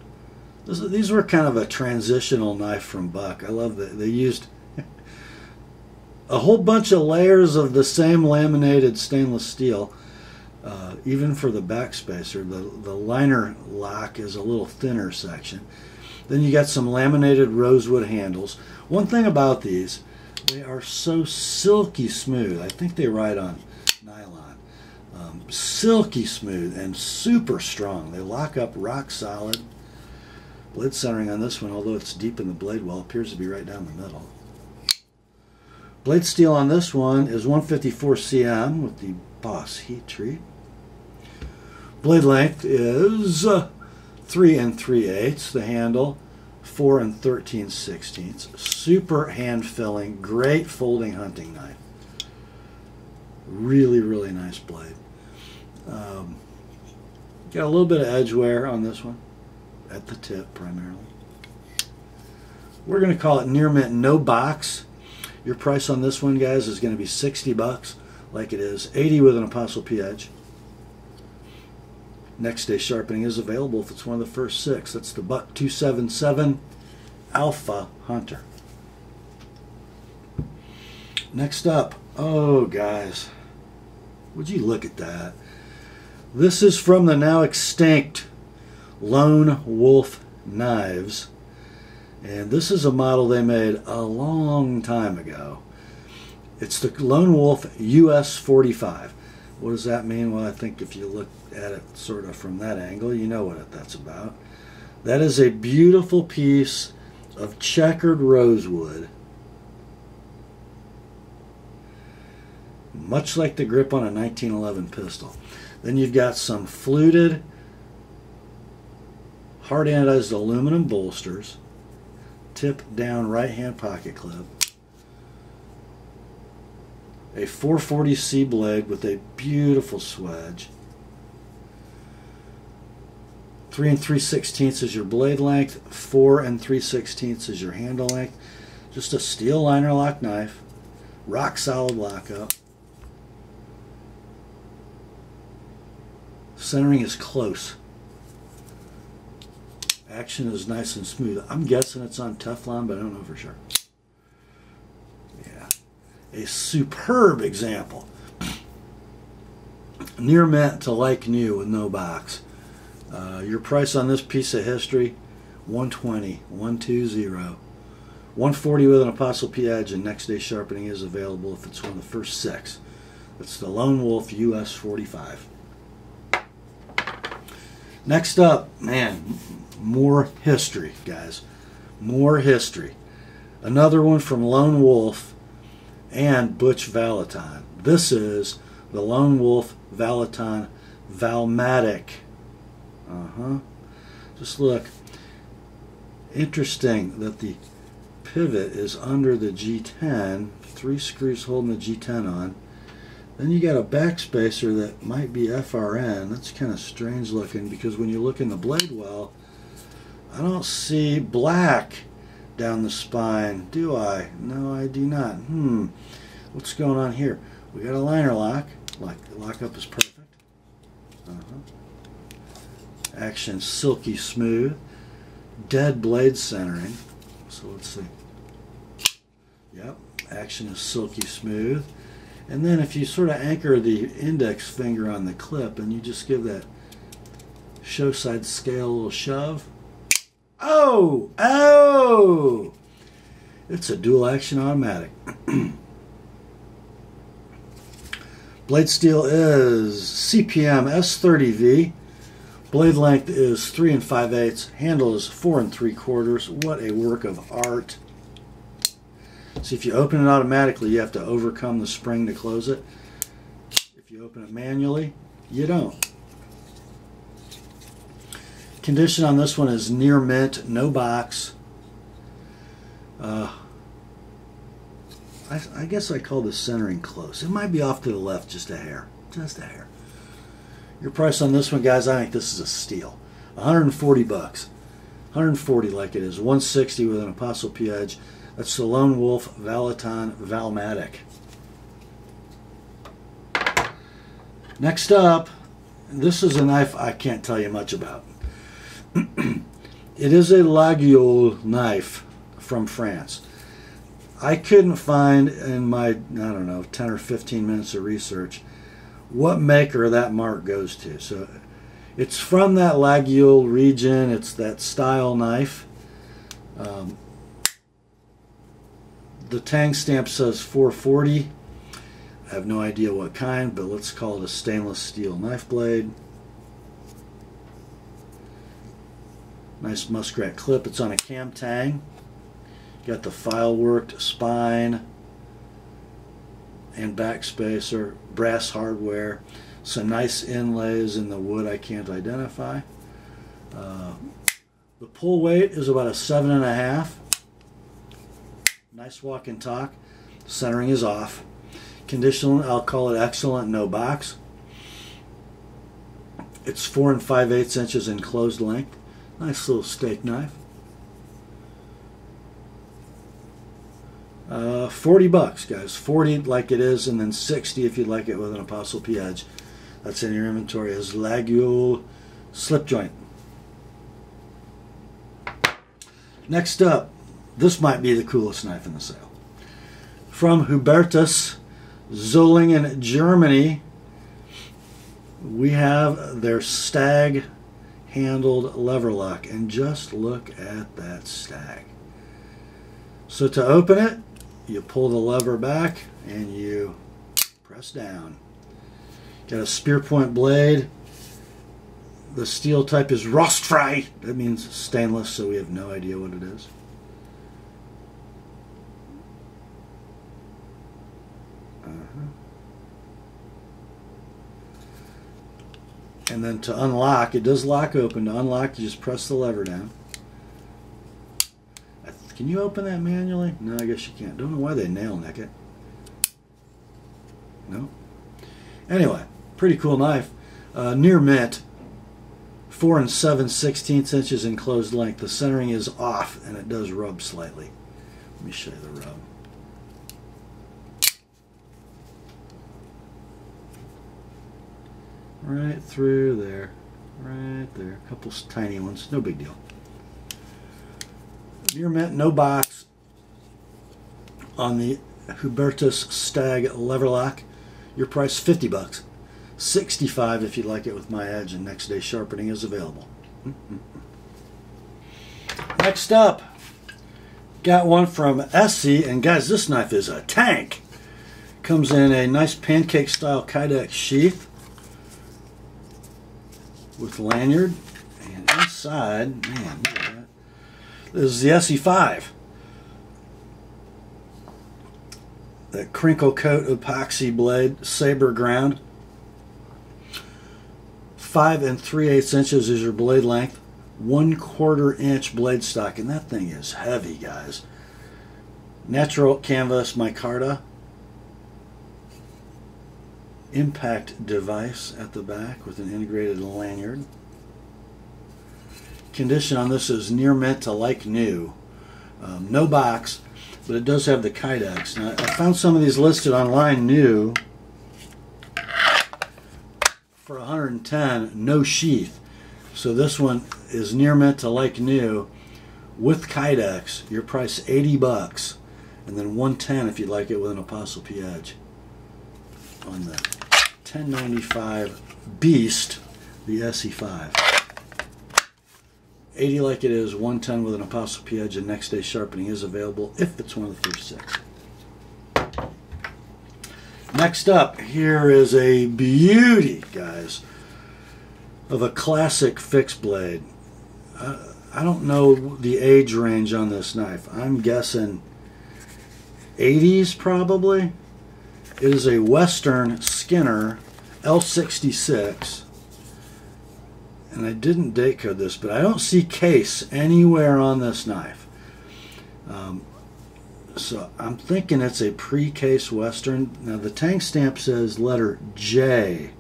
These were kind of a transitional knife from Buck. I love that they used a whole bunch of layers of the same laminated stainless steel, even for the backspacer. The liner lock is a little thinner section. Then you got some laminated rosewood handles. One thing about these, They are so silky smooth. I think they ride on nylon. Silky smooth and super strong. They lock up rock solid. Blade centering on this one, although it's deep in the blade well, appears to be right down the middle. Blade steel on this one is 154 cm with the Boss heat treat. Blade length is 3 3/8. The handle 4 13/16. Super hand filling, great folding hunting knife. Really, really nice blade. Got a little bit of edge wear on this one, at the tip primarily. We're going to call it near mint, no box. Your price on this one, guys, is going to be 60 bucks, like it is 80 with an Apostle-P edge. Next day sharpening is available if it's one of the first 6. That's the Buck 277 Alpha Hunter. Next up, oh guys, would you look at that? This is from the now extinct Lone Wolf Knives, and this is a model they made a long time ago. It's the Lone Wolf US 45. What does that mean? Well, I think if you look at it sort of from that angle, you know what that's about. That is a beautiful piece of checkered rosewood, much like the grip on a 1911 pistol. Then you've got some fluted, hard anodized aluminum bolsters, tip down right hand pocket clip, a 440C blade with a beautiful swedge. 3 3/16 is your blade length, 4 3/16 is your handle length. Just a steel liner lock knife, rock solid lockup. Centering is close. Action is nice and smooth. I'm guessing it's on Teflon, but I don't know for sure. Yeah. A superb example. Near mint to like new with no box. Your price on this piece of history, $120, 120. 140 with an Apostle-P edge, and next day sharpening is available if it's one of the first 6. That's the Lone Wolf US 45. Next up, man, more history, guys. More history. Another one from Lone Wolf and Butch Valaton. This is the Lone Wolf Valaton Val-Matic. Just look. Interesting that the pivot is under the G10. 3 screws holding the G10 on. Then you got a backspacer that might be FRN. That's kind of strange looking because when you look in the blade well, I don't see black down the spine, do I? No, I do not. What's going on here? We got a liner lock. Lockup is perfect. Action silky smooth. Dead blade centering. So let's see. Yep, action is silky smooth. And then if you sort of anchor the index finger on the clip and you just give that show side scale a little shove. Oh! Oh! It's a dual action automatic. Blade steel is CPM S30V. Blade length is 3 5/8. Handle is 4 3/4. What a work of art. See, if you open it automatically, you have to overcome the spring to close it. If you open it manually, you don't. Condition on this one is near mint, no box. I guess I call this centering close. It might be off to the left just a hair. Just a hair. Your price on this one, guys, I think this is a steal. 140 bucks. 140 like it is. 160 with an Apostle-P edge. That's the Lone Wolf Valaton Val-Matic. Next up, this is a knife I can't tell you much about. It is a Laguiole knife from France. I couldn't find in my, I don't know, 10 or 15 minutes of research what maker that mark goes to. So it's from that Laguiole region. It's that style knife. The tang stamp says 440. I have no idea what kind, but let's call it a stainless steel knife blade. Nice muskrat clip. It's on a cam tang. Got the file worked spine and back spacer, brass hardware, some nice inlays in the wood I can't identify. The pull weight is about a 7.5. Nice walk and talk. Centering is off. Condition, I'll call it excellent, no box. It's 4 5/8 inches in closed length. Nice little steak knife. $40, guys. 40 like it is, and then 60 if you'd like it with an Apostle P edge. That's in your inventory as Laguiole Slipjoint. Next up, this might be the coolest knife in the sale. From Hubertus Zollingen, Germany, we have their stag handled lever lock, and just look at that stag. So to open it, you pull the lever back and you press down. Got a spear point blade. The steel type is rostfrei. That means stainless, so we have no idea what it is. And then to unlock, it does lock open. To unlock, you just press the lever down. Can you open that manually? No, I guess you can't. Don't know why they nail neck it. No. Anyway, pretty cool knife. Near mint. 4 7/16 inches in closed length. The centering is off, and it does rub slightly. Let me show you the rub. Right through there. Right there. A couple tiny ones. No big deal. Near mint, no box on the Hubertus Stag lever lock. Your price $50. $65 if you'd like it with my edge, and next day sharpening is available. Next up, got one from Essie, and guys, this knife is a tank. Comes in a nice pancake style Kydex sheath with lanyard, and inside, man, look at that. This is the SE5. That crinkle coat epoxy blade, saber ground. 5 3/8 inches is your blade length. 1/4 inch blade stock, and that thing is heavy, guys. Natural canvas micarta. Impact device at the back with an integrated lanyard. Condition on this is near mint to like new. No box, but it does have the Kydex. Now, I found some of these listed online new for $110, no sheath. So this one is near mint to like new with Kydex. Your price $80, and then $110 if you'd like it with an Apostle P edge. On the 1095 Beast, the SE5. 80 like it is, 110 with an Apostle P edge, and next day sharpening is available if it's one of the first 6. Next up, here is a beauty, guys, of a classic fixed blade. I don't know the age range on this knife. I'm guessing 80s probably. It is a Western Skinner L66. And I didn't date code this, but I don't see case anywhere on this knife. So I'm thinking it's a pre-case Western. Now the tank stamp says letter J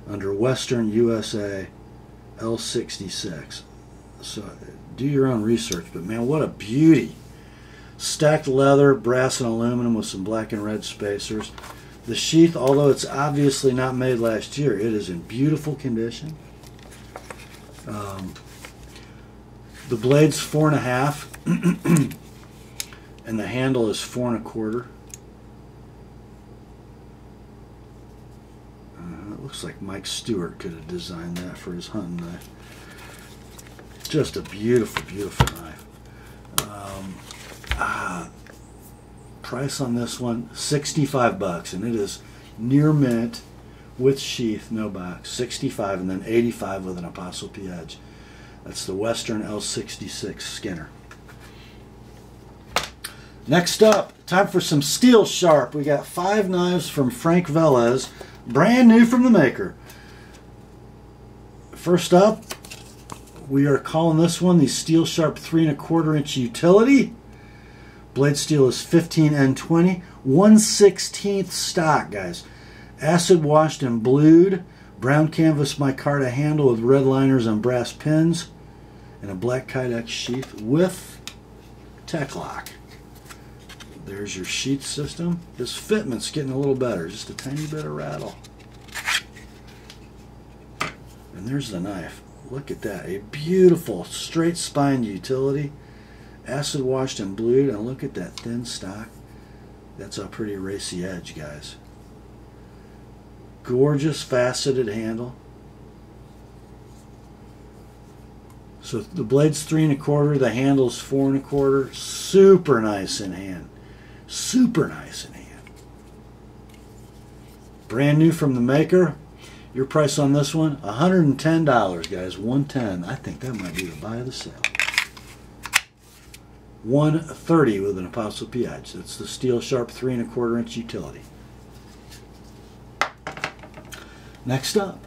under Western USA L66. So do your own research, but man, what a beauty. Stacked leather, brass and aluminum with some black and red spacers. The sheath, although it's obviously not made last year, it is in beautiful condition. The blade's 4.5 and the handle is 4 1/4. It looks like Mike Stewart could have designed that for his hunting knife. Just a beautiful, beautiful knife. Price on this one, $65, and it is near mint with sheath, no box. 65 and then 85 with an Apostle P edge. That's the Western L66 Skinner. Next up, time for some steel sharp. We got 5 knives from Frank Velez, brand new from the maker. First up, we are calling this one the Steel Sharp 3 1/4 inch utility. Blade steel is 15N20, 1/16 stock, guys. Acid washed and blued, brown canvas micarta handle with red liners and brass pins, and a black Kydex sheath with tech lock. There's your sheath system. This fitment's getting a little better, just a tiny bit of rattle. And there's the knife. Look at that, a beautiful straight spine utility, acid washed and blued, and look at that thin stock. That's a pretty racy edge, guys. Gorgeous faceted handle. So the blade's 3 1/4, the handle's 4 1/4. Super nice in hand. Super nice in hand. Brand new from the maker. Your price on this one, $110, guys. $110. I think that might be the buy of the sale. $130 with an Apostle P edge. That's the Steel Sharp 3 1/4 inch utility. Next up,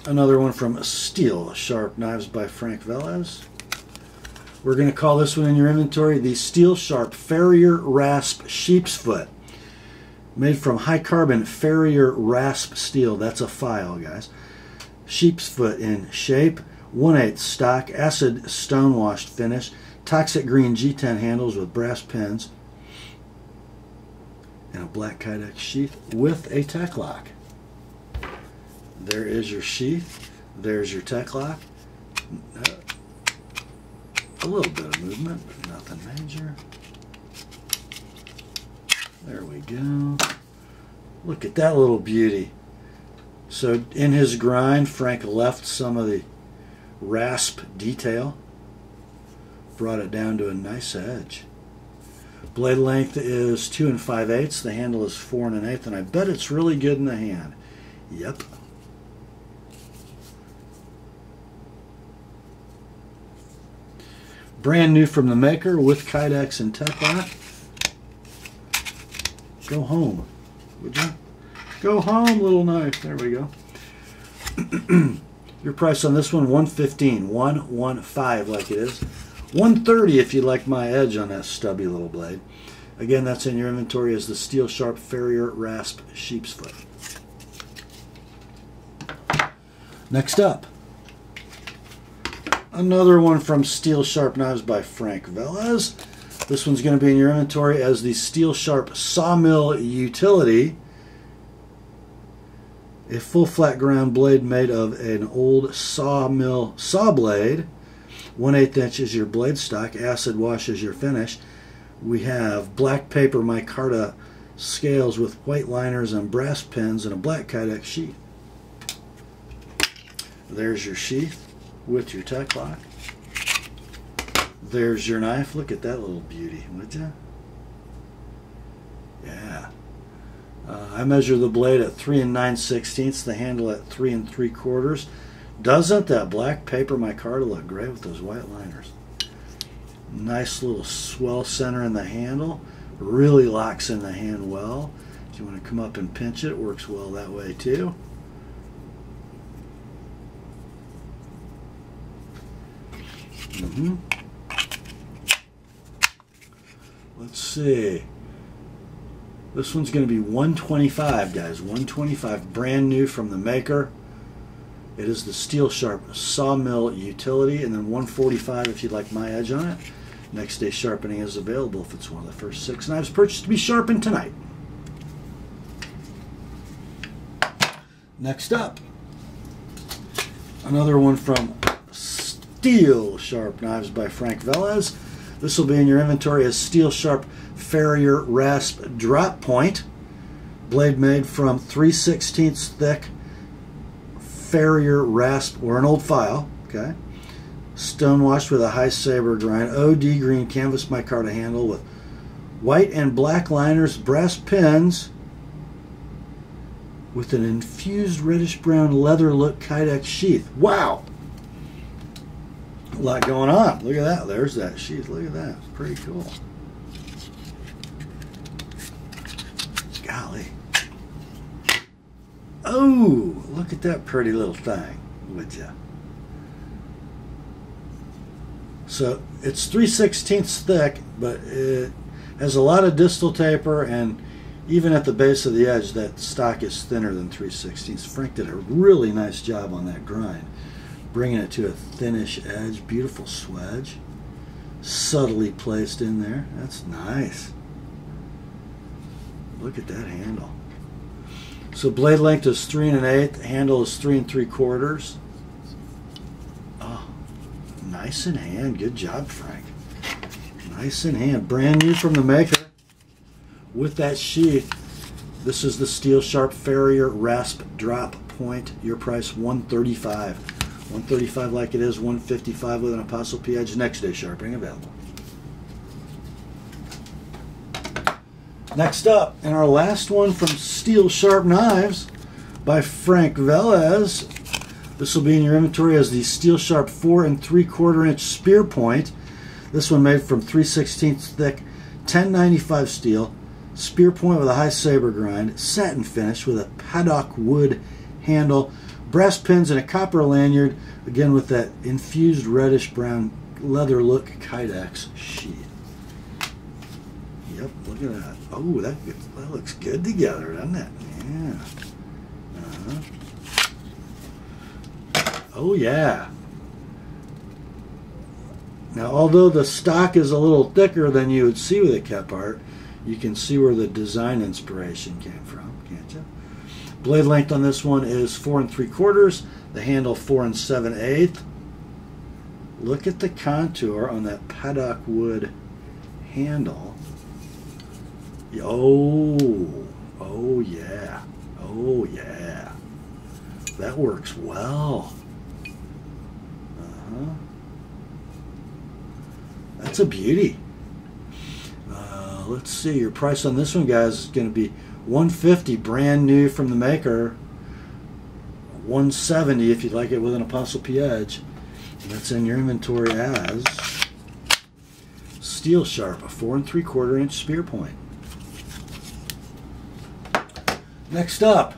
another one from Steel Sharp Knives by Frank Velez. We're going to call this one in your inventory the Steel Sharp Farrier Rasp Sheep's Foot. Made from high carbon Farrier Rasp steel. That's a file, guys. Sheep's foot in shape, 1/8 stock, acid stone washed finish, toxic green G10 handles with brass pins, and a black Kydex sheath with a tech lock. There is your sheath. There's your tech lock. A little bit of movement, but nothing major. There we go. Look at that little beauty. So in his grind, Frank left some of the rasp detail, brought it down to a nice edge. Blade length is 2 5/8. The handle is 4 1/8, and I bet it's really good in the hand. Yep. Brand new from the maker with Kydex and tech lock. Go home, would you? Go home, little knife. There we go. Your price on this one, $115. $115 like it is. $130 if you like my edge on that stubby little blade. Again, that's in your inventory as the Steel Sharp Farrier Rasp Sheep's Foot. Next up, another one from Steel Sharp Knives by Frank Velez. This one's going to be in your inventory as the Steel Sharp Sawmill Utility. A full flat ground blade made of an old sawmill saw blade. 1/8 inch is your blade stock. Acid wash is your finish. We have black paper micarta scales with white liners and brass pins and a black Kydex sheath. There's your sheath with your tech lock. There's your knife. Look at that little beauty, would you? Yeah. I measure the blade at 3 9/16, the handle at 3 3/4. Doesn't that black paper micarta look great with those white liners? Nice little swell center in the handle. Really locks in the hand well. If you want to come up and pinch it, it works well that way too. Let's see. This one's going to be $125, guys. $125, brand new from the maker. It is the Steel Sharp Sawmill Utility, and then $145 if you'd like my edge on it. Next day sharpening is available if it's one of the first 6 knives purchased to be sharpened tonight. Next up, another one from Steel Sharp Knives by Frank Velez. This will be in your inventory as Steel Sharp Farrier Rasp Drop Point. Blade made from 3/16 thick Farrier Rasp, or an old file, okay? Stonewashed with a high saber grind. OD green canvas micarta handle with white and black liners, brass pins with an infused reddish brown leather look Kydex sheath. Wow! A lot going on. Look at that. There's that sheath. Look at that. It's pretty cool. Golly. Oh, look at that pretty little thing, would ya? So it's 3/16 thick, but it has a lot of distal taper, and even at the base of the edge, that stock is thinner than 3/16. Frank did a really nice job on that grind, bringing it to a thinnish edge. Beautiful swedge, subtly placed in there. That's nice. Look at that handle. So blade length is 3 1/8. Handle is 3 3/4. Oh, nice in hand. Good job, Frank. Nice in hand. Brand new from the maker. With that sheath, this is the Steel Sharp Farrier Rasp Drop Point. Your price $135. $135 like it is. $155 with an Apostle P edge. Next day sharpening available. Next up, and our last one from Steel Sharp Knives by Frank Velez. This will be in your inventory as the Steel Sharp 4 3/4 spear point. This one made from 3/16 thick, 1095 steel, spear point with a high saber grind, satin finish with a paddock wood handle, brass pins and a copper lanyard, again with that infused reddish brown leather look Kydex sheath. Yep, look at that. Oh, that looks good together, doesn't it? Yeah. Oh, yeah. Now, although the stock is a little thicker than you would see with a Kephart, you can see where the design inspiration came from, can't you? Blade length on this one is 4 3/4. The handle 4 7/8. Look at the contour on that paddock wood handle. Oh yeah, oh yeah. That works well. That's a beauty. Let's see, your price on this one, guys, is going to be $150, brand new from the maker. $170 if you'd like it with an Apostle P edge. That's in your inventory as Steel Sharp, a 4 3/4 spear point. Next up,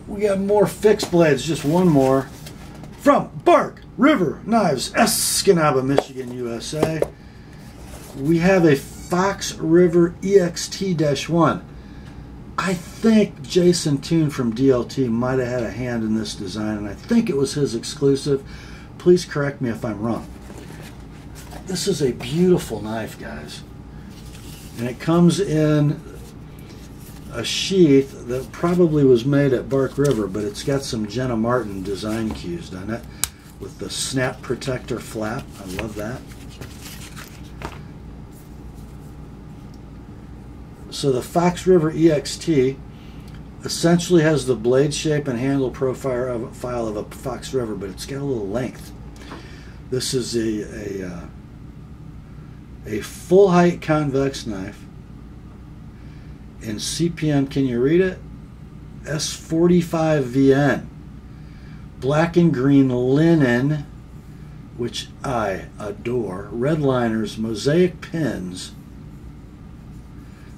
we got more fixed blades, just one more, from Bark River Knives, Escanaba, Michigan, USA. We have a Fox River EXT-1. I think Jason Toon from DLT might have had a hand in this design, and I think it was his exclusive. Please correct me if I'm wrong. This is a beautiful knife, guys. And it comes in a sheath that probably was made at Bark River, but it's got some Jenna Martin design cues on it with the snap protector flap. I love that. So the Fox River EXT essentially has the blade shape and handle profile of a Fox River, but it's got a little length. This is a full height convex knife in CPM, can you read it? S45VN. Black and green linen, which I adore. Red liners, mosaic pins.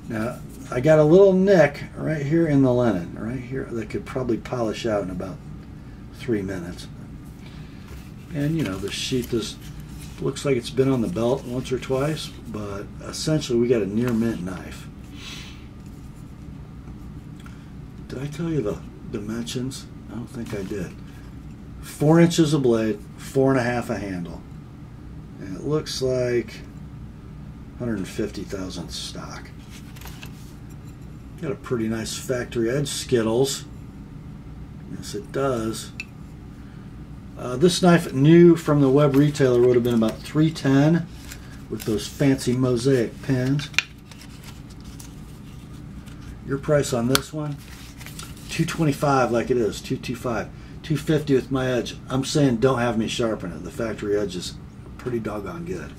Now, I got a little nick right here in the linen, right here, that could probably polish out in about 3 minutes. And, you know, the sheath looks like it's been on the belt once or twice, but essentially we got a near mint knife. Did I tell you the dimensions? I don't think I did. 4 inches a blade, 4 1/2 a handle. And it looks like 150 thousandths stock. Got a pretty nice factory edge skittles. Yes, it does. This knife, new from the web retailer, would have been about $310 with those fancy mosaic pins. Your price on this one, $225 like it is, $225. 250 with my edge. I'm saying don't have me sharpen it. The factory edge is pretty doggone good.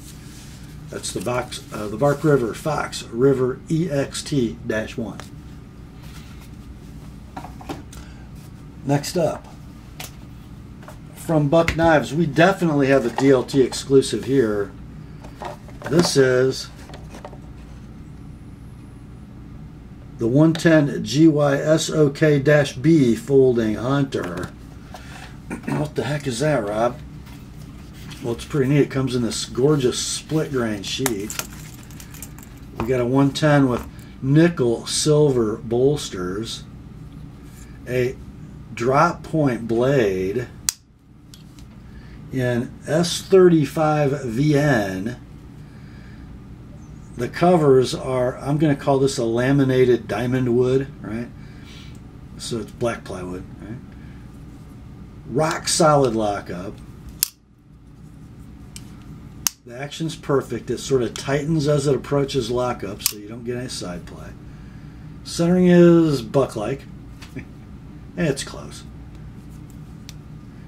That's the Bark River Fox River EXT-1. Next up, from Buck Knives, we definitely have a DLT exclusive here. This is the 110 GYSOK-B folding hunter. What the heck is that, Rob? Well, it's pretty neat. It comes in this gorgeous split grain sheet. We got a 110 with nickel silver bolsters, a drop point blade in S35 VN. The covers are, I'm going to call this a laminated diamond wood, right? So it's black plywood, right? Rock solid lockup. The action's perfect. It sort of tightens as it approaches lockup so you don't get any side play. Centering is buck-like. It's close.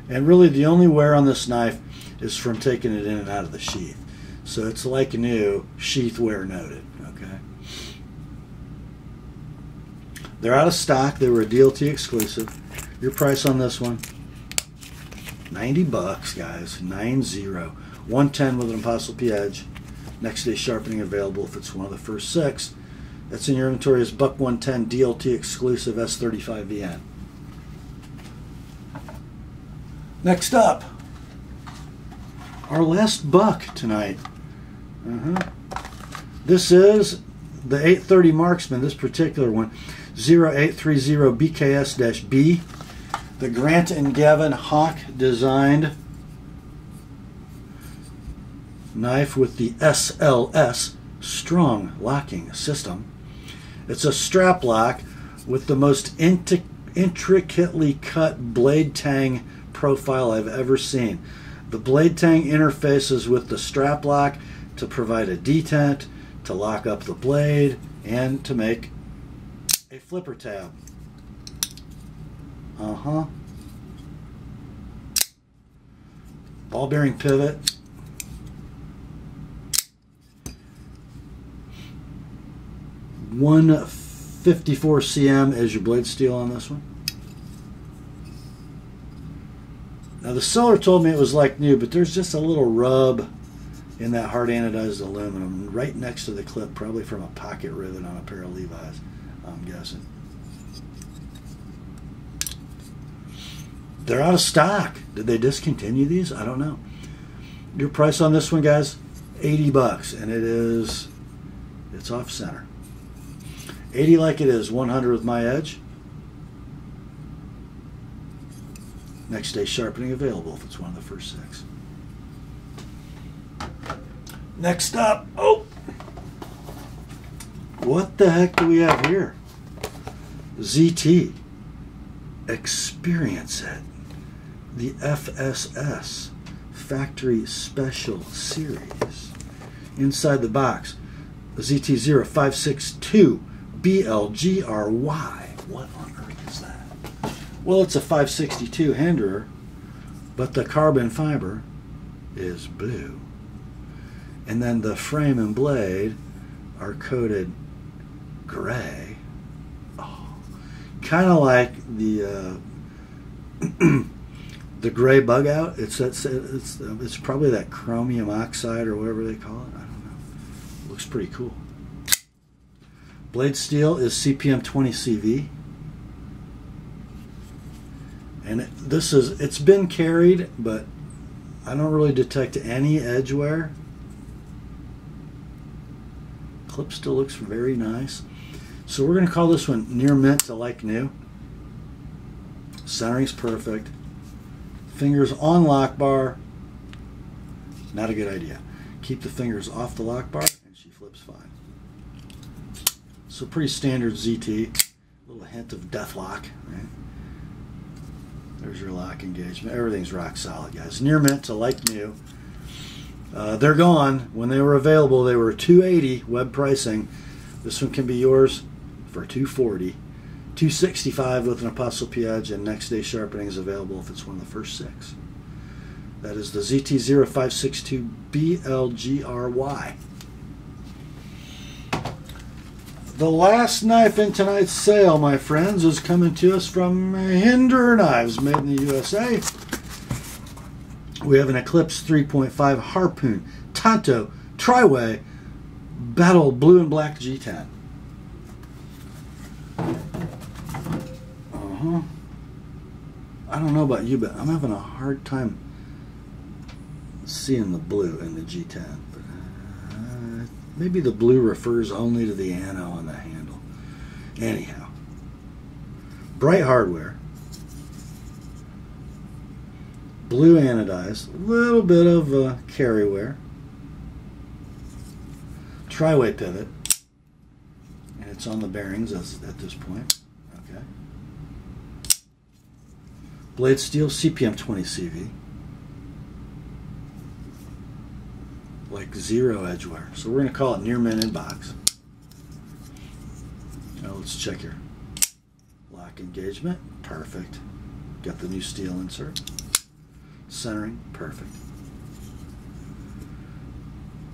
And really the only wear on this knife is from taking it in and out of the sheath. So it's like new, sheath wear noted, okay? They're out of stock. They were a DLT exclusive. Your price on this one, 90 bucks, guys, 90. 110 with an ApostleP edge. Next day sharpening available if it's one of the first 6. That's in your inventory is Buck 110 DLT exclusive S35 VN. Next up, our last buck tonight. This is the 830 Marksman, this particular one, 0830 BKS-B. The Grant and Gavin Hawk designed knife with the SLS strong locking system. It's a strap lock with the most intricately cut blade tang profile I've ever seen. The blade tang interfaces with the strap lock to provide a detent, to lock up the blade, and to make a flipper tab. Ball bearing pivot. .154 cm is your blade steel on this one. Now the seller told me it was like new, but there's just a little rub in that hard anodized aluminum right next to the clip, probably from a pocket rivet on a pair of Levi's, I'm guessing. They're out of stock. Did they discontinue these? I don't know. Your price on this one, guys, 80 bucks, and it's off center. 80 like it is, 100 with my edge. Next day sharpening available if it's one of the first 6. Next up, what the heck do we have here? ZT. Experience it. The FSS Factory Special Series. Inside the box, the ZT0562 BLGRY. What on earth is that? Well, it's a 562 Hinderer, but the carbon fiber is blue. And then the frame and blade are coated gray. Kind of like the the gray bug out. It's probably that chromium oxide or whatever they call it. I don't know. It looks pretty cool. Blade steel is CPM 20 CV, and it's been carried, but I don't really detect any edge wear. Clip still looks very nice. So we're going to call this one near mint to like new. Centering's perfect. Fingers on lock bar. Not a good idea. Keep the fingers off the lock bar and she flips fine. So pretty standard ZT. A little hint of death lock. Right? There's your lock engagement. Everything's rock solid, guys. Near mint to like new. They're gone. When they were available, they were $280 web pricing. This one can be yours for $240. $265 with an Apostle P edge, and next day sharpening is available if it's one of the first 6. That is the ZT0562BLGRY. The last knife in tonight's sale, my friends, is coming to us from Hinderer Knives, made in the USA. We have an Eclipse 3.5 Harpoon Tonto Tri-Way Battle Blue and Black G10. I don't know about you, but I'm having a hard time seeing the blue in the G10. But, maybe the blue refers only to the ano on the handle. Anyhow, bright hardware, blue anodized, a little bit of carry wear, tri-way pivot, and it's on the bearings at this point. Okay. Blade steel CPM 20 CV. Like 0 edge wear. So we're going to call it near mint in box. Now let's check your lock engagement. Perfect. Got the new steel insert. Centering. Perfect.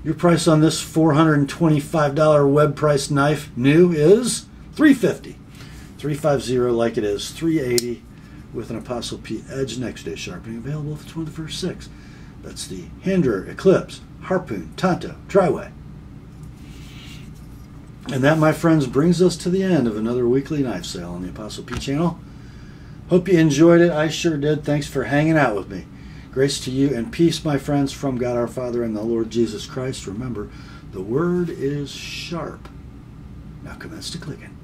Your price on this $425 web price knife new is $350. $350 like it is. $380 with an Apostle P edge, next day sharpening available if it's one of the first 6. That's the Hinderer Eclipse Harpoon Tonto Tri-Way. And that, my friends, brings us to the end of another weekly knife sale on the Apostle P channel. Hope you enjoyed it. I sure did. Thanks for hanging out with me. Grace to you and peace, my friends, from God our Father and the Lord Jesus Christ. Remember, the word is sharp. Now commence to clicking.